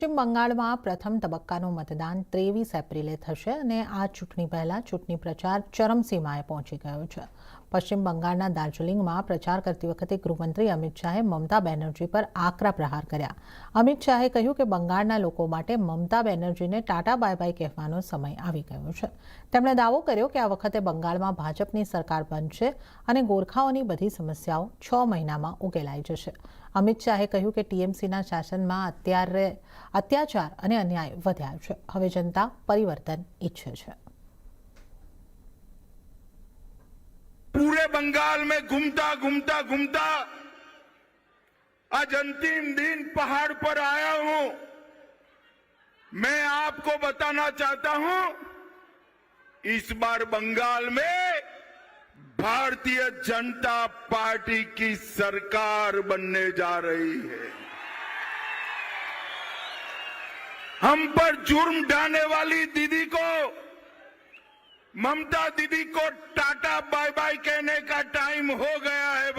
પશ્ચિમ બંગાળમાં પ્રથમ તબક્કાનું મતદાન 23 એપ્રિલે થશે અને આ ચૂંટણી પહેલા ચૂંટણી પ્રચાર ચરમસીમાએ પહોંચી ગયો છે। પશ્ચિમ બંગાળના દાર્જિલિંગમાં પ્રચાર કરતી વખતે ગૃહમંત્રી અમિત શાહે મમતા બેનર્જી પર આકરા પ્રહાર કર્યા। અમિત શાહે કહ્યું કે બંગાળના લોકો માટે મમતા બેનર્જીને ટાટા બાય બાય કહેવાનો સમય આવી ગયો છે। તેમણે દાવો કર્યો કે આ વખતે બંગાળમાં ભાજપની સરકાર બનશે અને ગોરખાઓની બધી સમસ્યાઓ 6 મહિનામાં ઉકેલાઈ જશે। અમિત શાહે કહ્યું કે ટીએમસીના શાસનમાં અત્યાચાર અને અન્યાય વધ્યા છે। હવે જનતા પરિવર્તન ઈચ્છે છે। पूरे बंगाल में घूमता घूमता आज अंतिम दिन पहाड़ पर आया हूं। मैं आपको बताना चाहता हूं, इस बार बंगाल में भारतीय जनता पार्टी की सरकार बनने जा रही है। हम पर जुर्म ढाने वाली दीदी को, ममता दीदी को टाटा बाय बाय कहने का टाइम हो गया है।